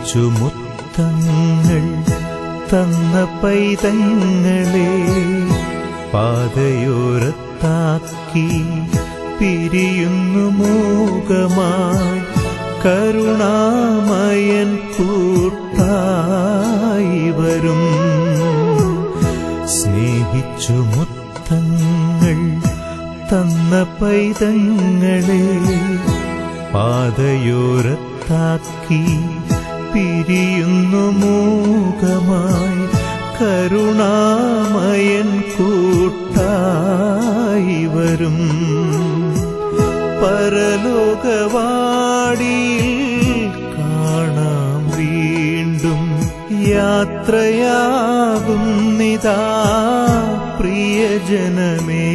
സ്നേഹിച്ചു മുത്തങ്ങൾ തന്ന പൈതങ്ങളെ പാതയോരത്താക്കി പിരിയുന്നു മൂകമായി കരുണാമയൻ കൂട്ടായി വരും. സ്നേഹിച്ചു മുത്തങ്ങൾ തന്ന പൈതങ്ങളെ പാതയോരത്താക്കി പിരിയുന്നു മൂകമായി കരുണാമയൻ കൂട്ടായി വരും. പരലോകവാടിയിൽ കാണാം വീണ്ടും യാത്രയാകുന്നിതാ പ്രിയജനമേ.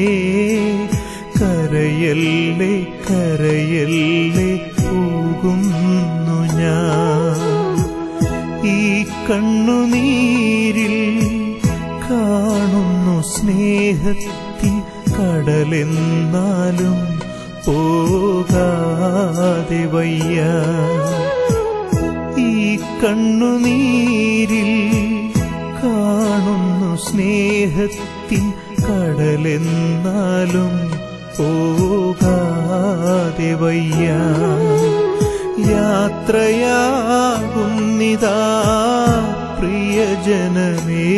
കരയല്ലേ കരയല്ലേ പോകുന്നു ഞാൻ. ഈ കണ്ണുനീരിൽ കാണുന്നു സ്നേഹത്തിൻ കടലെന്നാലും പോകാതെ വയ്യ. ഈ കണ്ണുനീരിൽ കാണുന്നു സ്നേഹത്തിൻ കടലെന്നാലും പോകാതെ വയ്യ. യാത്രയാകുന്നിതാ പ്രിയജനമേ.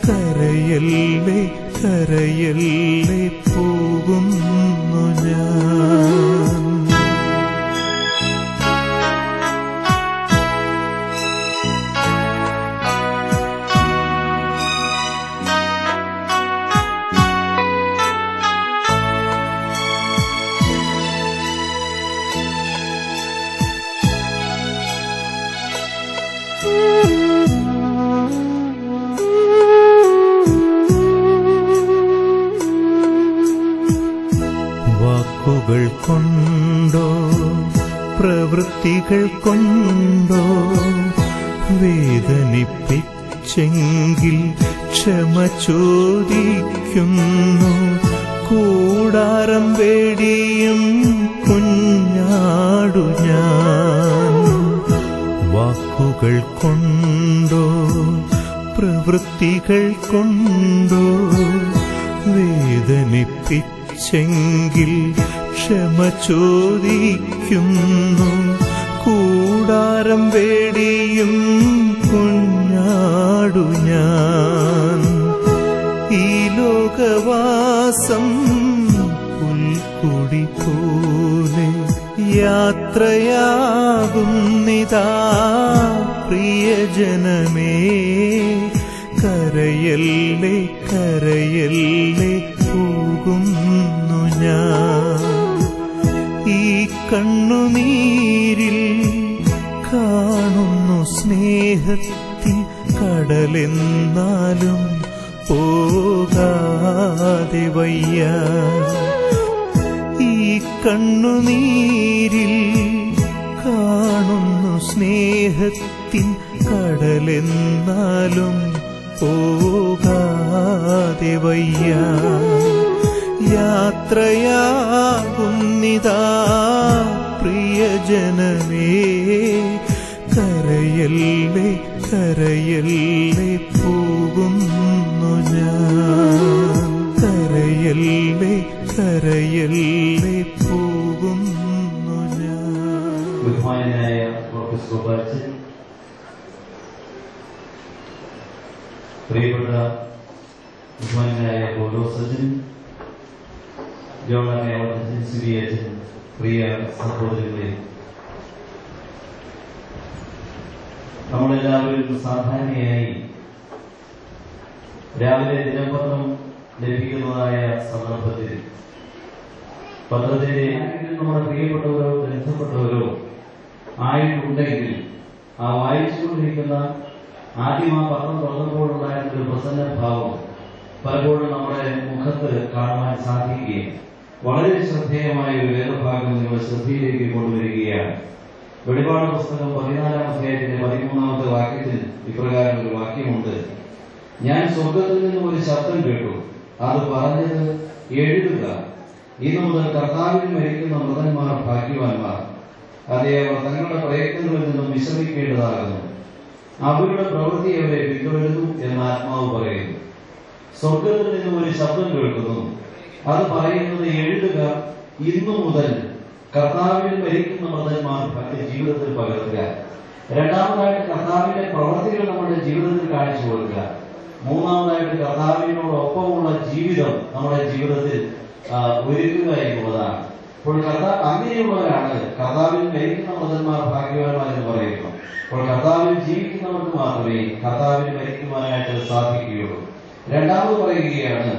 കരയല്ലേ കരയല്ലേ പോകുന്നു ഞാൻ. വാക്കുകൾ കൊണ്ടോ പ്രവൃത്തികൾ കൊണ്ടോ വേദനിപ്പിച്ചെങ്കിൽ ക്ഷമ ചോദിക്കുന്നു. കൂടാരം വേടിയും കുഞ്ഞാടു ഞാൻ. വാക്കുകൾ കൊണ്ടോ പ്രവൃത്തികൾ കൊണ്ടോ വേദനിപ്പിച്ചെങ്കിൽ ക്ഷമ ചോദിക്കുന്നു. കൂടാരം വേടിയും കുഞ്ഞാടു ഞാൻ. ഈ ലോകവാസം പുൽക്കൊടി പോലെ യാത്രയാകുന്നിതാ പ്രിയജനമേ. കരയല്ലേ കരയല്ലേ പോകുന്നു ഞാൻ. ഈ കണ്ണുനീരിൽ കാണുന്നു സ്നേഹത്തിൻ കടലെന്നാലും പോകാതെ വയ്യ. ഈ കണ്ണുനീരിൽ കാണുന്നു സ്നേഹത്തിൻ കടലെന്നാലും പോകാതെ വയ്യ. യാത്രയാകുന്നിതാ പ്രിയജനമേ. കരയല്ലേ കരയല്ലേ പോകുന്നു ഞാൻ. കരയല്ലേ കരയല്ലേ പോകുന്നു ഞാൻ. ബഹുമാനായ പ്രൊഫസർ ബാച്ചൻ, പ്രിയപ്പെട്ട ബഹുമാനായ പൗലോസച്ചൻ, ജോണായച്ചൻ, സിരിയച്ചൻ, പ്രിയ സഹോദരങ്ങളെ, നമ്മളെല്ലാവരും സാധാരണയായി രാവിലെ ദിനപത്രം ലഭിക്കുന്നതായ സന്ദർഭത്തിൽ പത്രത്തിലെ ആരെങ്കിലും നമ്മുടെ പ്രിയപ്പെട്ടവരോ ബന്ധപ്പെട്ടവരോ ആയിട്ടുണ്ടെങ്കിൽ ആ വായിച്ചുകൊണ്ടിരിക്കുന്ന ആദ്യം ആ പത്രം തുറന്നപ്പോഴുണ്ടായിരുന്നൊരു പ്രസന്നഭാവം പലപ്പോഴും നമ്മുടെ മുഖത്ത് കാണുവാൻ സാധിക്കുകയും വളരെ ശ്രദ്ധേയമായ ഒരു വേദഭാഗം നിങ്ങൾ ശ്രദ്ധയിലേക്ക് കൊണ്ടുവരികയാണ്. വെളിപാട് പുസ്തകം 14-ാം അധ്യായത്തിന്റെ 13-ാമത്തെ വാക്യത്തിൽ ഇപ്രകാരം ഒരു വാക്യമുണ്ട്: ഞാൻ സ്വർഗത്തിൽ നിന്നും ഒരു ശബ്ദം കേട്ടു, അത് പറഞ്ഞത്, എഴുതുക, ഇന്നു മുതൽ കർത്താവിന് മരിക്കുന്ന മൃതന്മാർ ഭാഗ്യവാന്മാർ, അതേ അവർ തങ്ങളുടെ പ്രയത്നങ്ങളിൽ നിന്നും വിശ്രമിക്കേണ്ടതാകുന്നു. അവരുടെ പ്രവൃത്തി അവരെ പിന്തുടരുന്നു എന്ന് ആത്മാവ് പറയുന്നു. സ്വർഗത്തിൽ നിന്നും ഒരു ശബ്ദം കേൾക്കുന്നു. അത് പറയുന്നത്, എഴുതുക, ഇന്നു മുതൽ കർത്താവിൽ മരിക്കുന്ന മൃതന്മാർ ജീവിതത്തിൽ പകർത്തുക. രണ്ടാമതായിട്ട് കർത്താവിന്റെ പ്രവൃത്തികൾ നമ്മുടെ ജീവിതത്തിൽ കാണിച്ചു കൊടുക്കുക. മൂന്നാമതായിട്ട് കർത്താവിനോടൊപ്പമുള്ള ജീവിതം നമ്മുടെ ജീവിതത്തിൽ ഒരുക്കുക എന്നുള്ളതാണ്. അപ്പോൾ അങ്ങനെയുള്ളവരാണ് കർത്താവിൽ മരിക്കുന്ന മൃതന്മാർ ഭാഗ്യവാന്മാരെന്ന് പറയുന്നു. അപ്പോൾ കർത്താവിൽ ജീവിക്കുന്നവർക്ക് മാത്രമേ കർത്താവിൽ മരിക്കുവാനായിട്ട് സാധിക്കുകയുള്ളൂ. രണ്ടാമത് പറയുകയാണ്,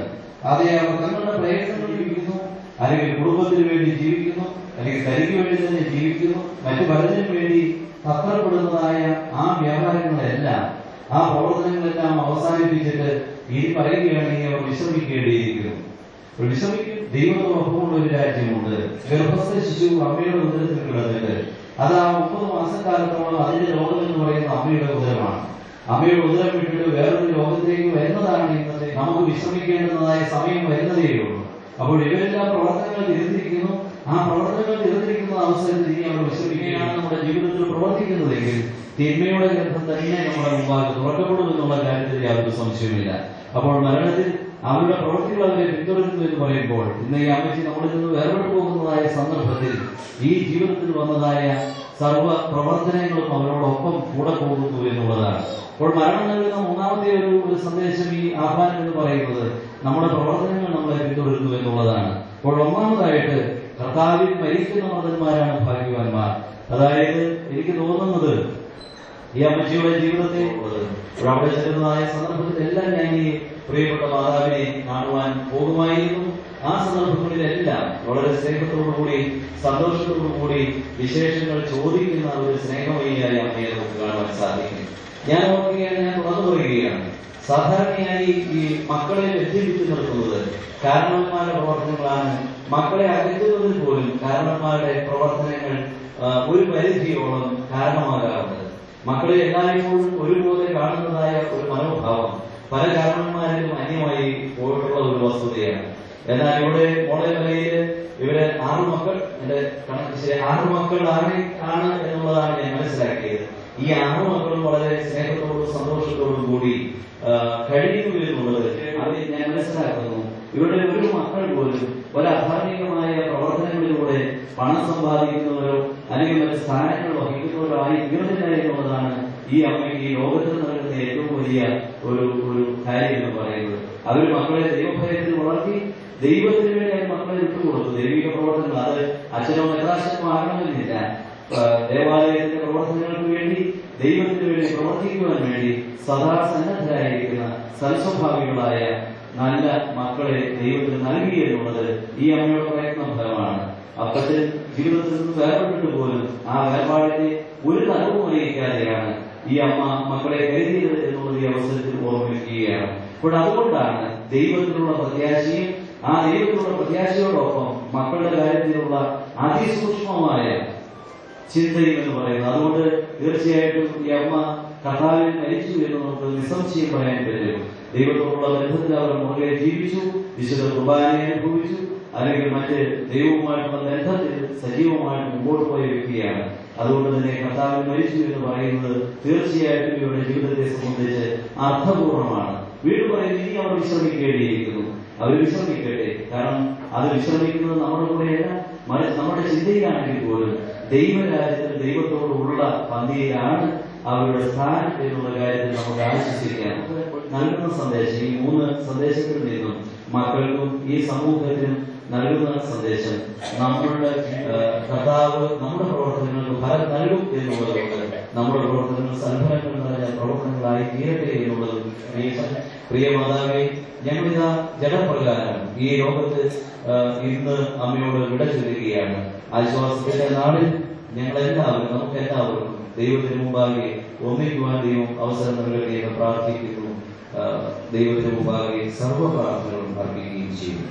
അതേ അവർ തങ്ങളുടെ പ്രയത്നങ്ങൾ ജീവിക്കുന്നു, അല്ലെങ്കിൽ കുടുംബത്തിന് വേണ്ടി ജീവിക്കുന്നു, അല്ലെങ്കിൽ തനിക്ക് വേണ്ടി തന്നെ ജീവിക്കുന്നു, മറ്റു പലതിനും വേണ്ടി തത്രപ്പെടുന്നതായ ആ വ്യാപാരങ്ങളെല്ലാം, ആ പ്രവർത്തനങ്ങളെല്ലാം അവസാനിപ്പിച്ചിട്ട് ഇനി പറയുകയാണെങ്കിൽ അവർ വിശ്രമിക്കേണ്ടിയിരിക്കുന്നു. വിശ്രമിക്കും. ദൈവത്തോടൊപ്പമുള്ള ഒരു രാജ്യമുണ്ട്. ഗർഭസ്ഥ ശിശു അമ്മയുടെ ഉദരത്തിൽ കിടന്നിട്ട് അത് ആ 30 മാസക്കാലത്തോളം അതിന്റെ ലോകം എന്ന് പറയുന്നത് അമ്മയുടെ ഉദരമാണ്. അമ്മയുടെ ഉദരം വിട്ടിട്ട് വേറൊരു ലോകത്തിലേക്ക് വരുന്നതാണ് ഇന്നത്തെ നമുക്ക് വിശ്രമിക്കേണ്ടതായ സമയം വരുന്നതേ ഉള്ളൂ. അപ്പോൾ ഇവരെല്ലാം പ്രവർത്തനങ്ങൾ തിരുത്തിരിക്കുന്നു. ആ പ്രവർത്തനങ്ങൾ തിരുത്തിരിക്കുന്ന അവസരത്തിൽ ഇനി അവർ വിശ്രമിക്കുകയാണ് നമ്മുടെ ജീവിതത്തിൽ പ്രവർത്തിക്കുന്നതെങ്കിൽ തിന്മയുടെ ഗ്രന്ഥം തന്നെ നമ്മുടെ മുമ്പാകെ തുറക്കപ്പെടും എന്നുള്ള കാര്യത്തിൽ യാതൊരു സംശയമില്ല. അപ്പോൾ മരണത്തിൽ അവരുടെ പ്രവൃത്തികൾ അവരെ പിന്തുടരുന്നു എന്ന് പറയുമ്പോൾ ഇന്ന് ഈ അമ്മച്ചി നമ്മളിൽ നിന്ന് വേർപെട്ടു പോകുന്നതായ സന്ദർഭത്തിൽ ഈ ജീവിതത്തിൽ വന്നതായ സർവ്വ പ്രവർത്തനങ്ങളും അവരോടൊപ്പം കൂടെ പോകുന്നു എന്നുള്ളതാണ്. അപ്പോൾ മരണം നൽകുന്ന മൂന്നാമത്തെ ഒരു സന്ദേശം, ഈ ആഹ്വാനം എന്ന് പറയുന്നത് നമ്മുടെ പ്രവർത്തനങ്ങൾ നമ്മളെ പിന്തുടരുന്നു എന്നുള്ളതാണ്. അപ്പോൾ ഒന്നാമതായിട്ട് കർത്താവിൽ മരിക്കുന്ന മൃതന്മാരാണ് ഭാഗ്യവാന്മാർ. അതായത് എനിക്ക് തോന്നുന്നത് ഈ അമ്മച്ചിയുടെ ജീവിതത്തെ അവിടെ ചെല്ലുന്നതായ സന്ദർഭത്തിലെല്ലാം ഞാൻ ഈ പ്രിയപ്പെട്ട മാതാവിനെ കാണുവാൻ പോകുമായിരുന്നു. ആ സന്ദർഭങ്ങളിലെല്ലാം വളരെ സ്നേഹത്തോടുകൂടി സന്തോഷത്തോടുകൂടി വിശേഷങ്ങൾ ചോദിക്കുന്ന ഒരു സ്നേഹമയിയായ അമ്മയെ നമുക്ക് കാണുവാൻ സാധിക്കും. ഞാൻ ഓർക്കുകയാണ്, ഞാൻ തുറന്നു പറയുകയാണ്, സാധാരണയായി ഈ മക്കളെ വ്യക്തിപ്പിച്ചു നിർത്തുന്നത് കാരണവന്മാരുടെ പ്രവർത്തനങ്ങളാണ്. മക്കളെ അകറ്റുന്നതിൽ പോലും കാരണവന്മാരുടെ പ്രവർത്തനങ്ങൾ ഒരു പരിധിയോളം കാരണമാകാറുണ്ട്. മക്കളെ എല്ലായ്പ്പോഴും ഒരുപോലെ കാണുന്നതായ ഒരു മനോഭാവം പല കാരണന്മാരിലും അന്യമായി പോയിട്ടുള്ള ഒരു വസ്തുതയാണ്. എന്നാൽ ഇവിടെ മോളേമലയില് ഇവര് 6 മക്കൾ, എന്റെ കണക്ക് ശരി 6 മക്കൾ ആണ് എന്നുള്ളതാണ് ഞാൻ മനസ്സിലാക്കിയത്. ഈ 6 മക്കളും വളരെ സ്നേഹത്തോടും സന്തോഷത്തോടും കൂടി കഴിയുന്നു എന്നുള്ളത് അതിൽ ഞാൻ മനസ്സിലാക്കുന്നു. ഇവരുടെ ഒരു മക്കൾ പോലും പല അധാർമികമായ പ്രവർത്തനങ്ങളിലൂടെ പണം സമ്പാദിക്കുന്നവരോ അല്ലെങ്കിൽ മറ്റ് സ്ഥാനങ്ങൾ വഹിക്കുന്നവരോ ആയി തീർന്നില്ല എന്നുള്ളതാണ് ഈ അമ്മയ്ക്ക് ഈ ലോകത്തിൽ നൽകുന്ന ഏറ്റവും വലിയ ഒരു കാര്യം എന്ന് പറയുന്നത്. അവർ മക്കളെ ദൈവഭയത്തിൽ വളർത്തി ദൈവത്തിന് വേണ്ടി അവർ മക്കളെ വിട്ടുകൊടുത്തു. ദൈവിക പ്രവർത്തനങ്ങൾ അത് അച്ഛനോ മെത്രാശനോ ആകണമെന്നില്ല. ദേവാലയത്തിന്റെ പ്രവർത്തനങ്ങൾക്ക് വേണ്ടി ദൈവത്തിന് വേണ്ടി പ്രവർത്തിക്കുവാൻ വേണ്ടി സദാ സന്നദ്ധരായിരിക്കുന്ന സൽസ്വഭാവികളായ നല്ല മക്കളെ ദൈവത്തിന് നൽകി എന്നുള്ളത് ഈ അമ്മയുടെ പ്രയത്ന ഫലമാണ്. അപ്പത്തെ ജീവിതത്തിൽ നിന്ന് വേർപെട്ടിട്ട് പോലും ആ വേർപാടിനെ ഒരു തലവും അറിയിക്കാതെയാണ് ഈ അമ്മ മക്കളെ കരുതിയത് എന്നുള്ളത് ഈ അവസരത്തിൽ ഓർമ്മിക്കുകയാണ്. അപ്പോൾ അതുകൊണ്ടാണ് ദൈവത്തിലുള്ള പ്രത്യാശയും ആ ദൈവത്തിലുള്ള പ്രത്യാശയോടൊപ്പം മക്കളുടെ കാര്യത്തിലുള്ള അതിസൂക്ഷ്മമായ ചിന്തയും എന്ന് പറയുന്നത്. അതുകൊണ്ട് തീർച്ചയായിട്ടും ഈ അമ്മ കർത്താവിൽ മരിച്ചു എന്ന് നമുക്ക് നിസ്സംശയം പറയാൻ പറ്റും. ദൈവത്തോടുള്ള ബന്ധത്തിൽ അവർ മുറുകെ ജീവിച്ചു, വിശുദ്ധ കുർബാനയെ അനുഭവിച്ചു, അല്ലെങ്കിൽ മറ്റ് ദൈവവുമായിട്ടുള്ള ബന്ധത്തിൽ സജീവമായിട്ട് മുമ്പോട്ട് പോയ വ്യക്തിയാണ്. അതുകൊണ്ട് തന്നെ കർത്താവിൽ മരിച്ചു എന്ന് പറയുന്നത് തീർച്ചയായിട്ടും ഇവരുടെ ജീവിതത്തെ സംബന്ധിച്ച് അർത്ഥപൂർണമാണ്. വീണ്ടും പറയുന്നത് ഇനി അവർ വിശ്രമിക്കേണ്ടിയിരിക്കുന്നു. അവർ വിശ്രമിക്കട്ടെ. കാരണം അത് വിശ്രമിക്കുന്നത് നമ്മുടെ കൂടെയല്ല, മറിച്ച് നമ്മുടെ ചിന്തയിലാണെങ്കിൽ പോലും ദൈവരാജ്യത്തിൽ ദൈവത്തോടുള്ള പന്തിയിലാണ് അവരുടെ സ്ഥാനം എന്നുള്ള കാര്യത്തിൽ നമുക്ക് ആശ്വസിക്കാം. നൽകുന്ന സന്ദേശം ഈ 3 സന്ദേശത്തിൽ നിന്നും മക്കൾക്കും ഈ സമൂഹത്തിനും നൽകുന്ന സന്ദേശം നമ്മളുടെ കർത്താവ് നമ്മുടെ പ്രവർത്തനങ്ങൾക്ക് ഫലം നൽകും എന്നുള്ളതുകൊണ്ട് നമ്മുടെ പ്രവർത്തനങ്ങൾ സൽഫലങ്ങൾ നിറഞ്ഞ പ്രവർത്തനങ്ങളായി തീരട്ടെ എന്നുള്ളത് പ്രിയ മാതാവേ, ഞങ്ങളിതാ ജഡപ്രകാരം ഈ ലോകത്ത് ഇന്ന് അമ്മയോട് വിട ചൊല്ലുകയാണ്. ആശ്വാസത്തിന്റെ നാളിൽ ഞങ്ങളെല്ലാവരും നമുക്കെല്ലാവർക്കും ദൈവത്തിന് മുമ്പാകെ ഒന്നിക്കുവാൻ ദൈവം അവസരം നൽകട്ടെ എന്ന് പ്രാർത്ഥിക്കുന്നു. ദൈവത്തിന് മുമ്പാകെ സർവ്വ പ്രാർത്ഥനകളും അർപ്പിക്കുകയും ചെയ്യും.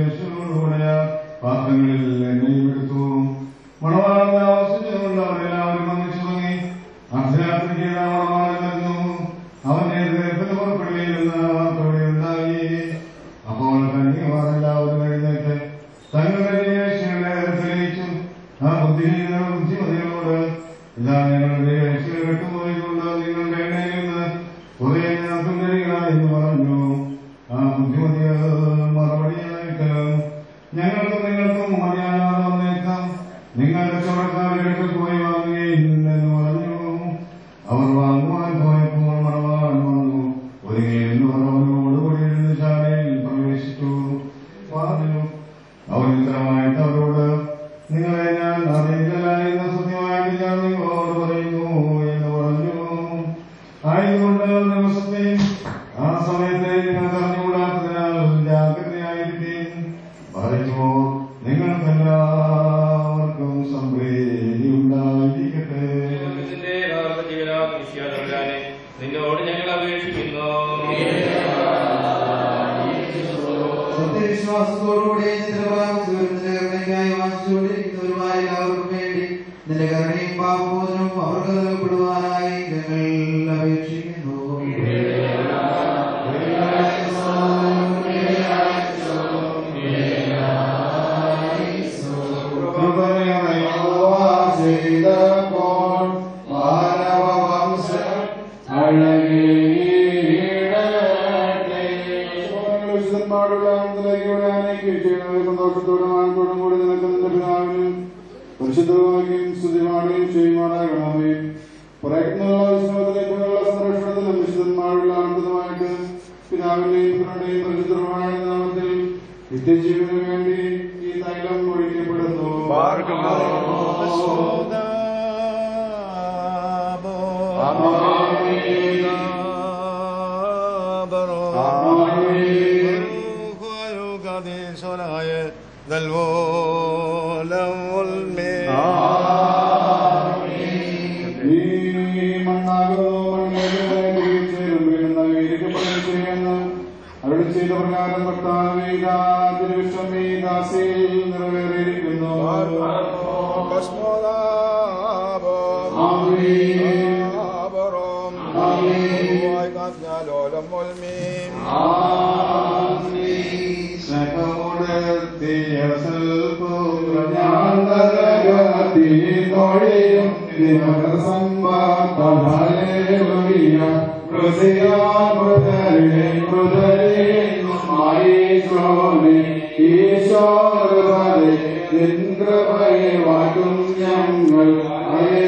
ബുദ്ധിമതികളായ പാത്രങ്ങളിൽ എണ്ണയും എടുത്തു മണവാളനെ ആവശ്യിച്ചുകൊണ്ട് അവരെല്ലാവരും വന്നിച്ചു തുടങ്ങി. അർദ്ധരാത്രിക്ക് മണവാളനെന്നു അവന്റെ ഹൃദയത്തിന് പുറപ്പെടുകയില്ലെന്ന് വാർത്തയുണ്ടായി. അപ്പോൾ കന്യകമാരെല്ലാവരും എഴുന്നേറ്റ് തങ്ങളുടെ വിദേശികളെ തെളിയിച്ചു. ആ ബുദ്ധിമതികളോട് ഇതാ ഞങ്ങളുടെ വിദേശികൾ വിട്ടുപോയിക്കൊണ്ട് നിങ്ങളുടെ എണ്ണയിൽ നിന്ന് കുറെ സുന്ദരികളായെന്ന് പറഞ്ഞു. ആ ബുദ്ധിമതികൾ മറുപടിയായിട്ട് ഞങ്ങൾക്കും നിങ്ങൾക്കും മതിയാകാതെ വന്നേക്കാം, നിങ്ങൾ കച്ചവടക്കാരെടുത്ത് പോയി വാങ്ങുകയില്ലെന്ന് പറഞ്ഞു. അവർ വാങ്ങുവാൻ പോയപ്പോൾ മണവാളൻ വന്നു. ഒരുങ്ങിയെന്ന് അവനോട് കൂടി ശാലയിൽ പ്രവേശിച്ചു. പറഞ്ഞു അവർ ഉത്തരമായിട്ട് അവരോട് നിങ്ങളെ ഞാൻ അറിയില്ലായെന്ന് സത്യമായിട്ട് ഞാൻ നിങ്ങളോട് പറയുന്നു എന്ന് പറഞ്ഞു. ആയതുകൊണ്ട് ദിവസത്തെയും ആ സമയത്തെ നിങ്ങൾക്ക് അറിഞ്ഞുകൂടാത്തതിനാൽ ജാഗ്രതയായിരിക്കും. പറയുമോ നിങ്ങൾക്കെല്ലാവർക്കും സംപ്രീതി ഉണ്ടായിരിക്കട്ടെ. നിന്നോട് ഞങ്ങൾ അപേക്ഷിക്കുന്നു. സത്യവിശ്വാസത്തോടുകൂടി വാങ്ങിച്ചുകൊണ്ടിരിക്കുന്നവരുമായ എല്ലാവർക്കും വേണ്ടി നിന്റെ കരുണയും പാപബോധനവും അവർക്ക് നൽകപ്പെടുവാനായി ഞങ്ങൾ അപേക്ഷിക്കുന്നു. സന്തോഷത്തോടും ആനന്ദത്തോടും കൂടി നിനക്ക് നിന്റെ പിതാവിനും പരിശുദ്ധമായും സ്തുതിമാടുകയും ചെയ്യുമാറാകണമേ. പ്രയത്നമുള്ള വിശ്രമത്തിലേക്കുള്ള സംരക്ഷണത്തിലും വിശുദ്ധന്മാരുള്ള ആനന്ദമായിട്ട് പിതാവിന്റെയും പുത്രന്റെയും പരിശുദ്ധമായ നാമത്തിൽ നിത്യജീവന് വേണ്ടി ഈ തൈലം ഒഴിക്കപ്പെടുന്നു. അവിടെ ചെയ്ത പ്രകാരം ഭക്താവിശ്വമീദാസിൽ നിറവേറിയിരിക്കുന്നു. വാക്കും ഞങ്ങൾ ലോകത്തിന്റെ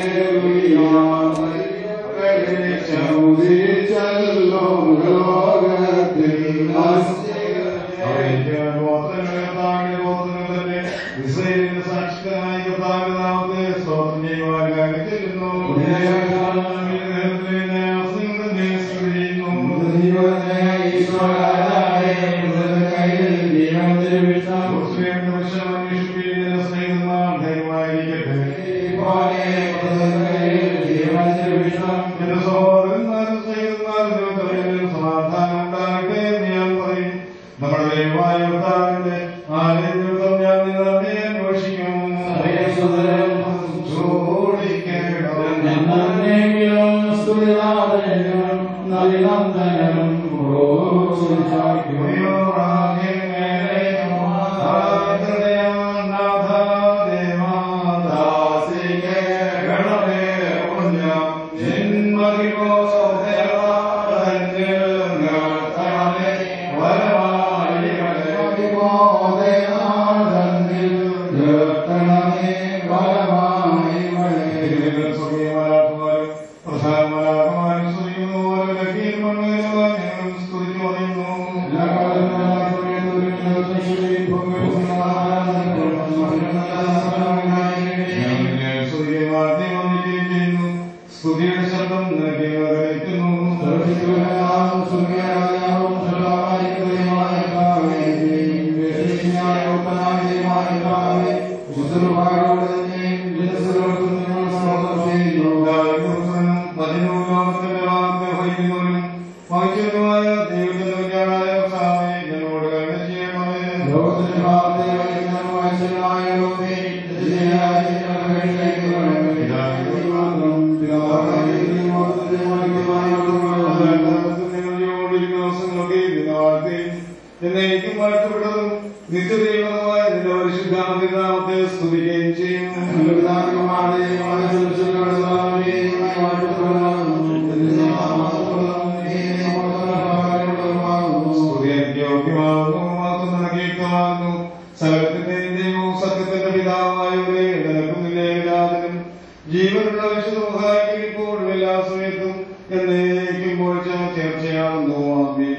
എന്നേക്കും വാഴ്ത്തപ്പെട്ടതും നിത്യദൈവമായ നിന്റെ പരിശുദ്ധാമത്തെ സ്തുതിക്കുകയും ചെയ്യും. സകലത്തിന്റെ ദൈവവും സത്യത്തിന്റെ പിതാവായവരെ നിലക്കുന്നില്ലേരാജനും ജീവനുള്ള വിശുദ്ധമുഖായിരിക്കും ഇപ്പോഴും എല്ലാ സമയത്തും എന്നേക്കും ചേർച്ചയാകുന്നു. ആമേൻ.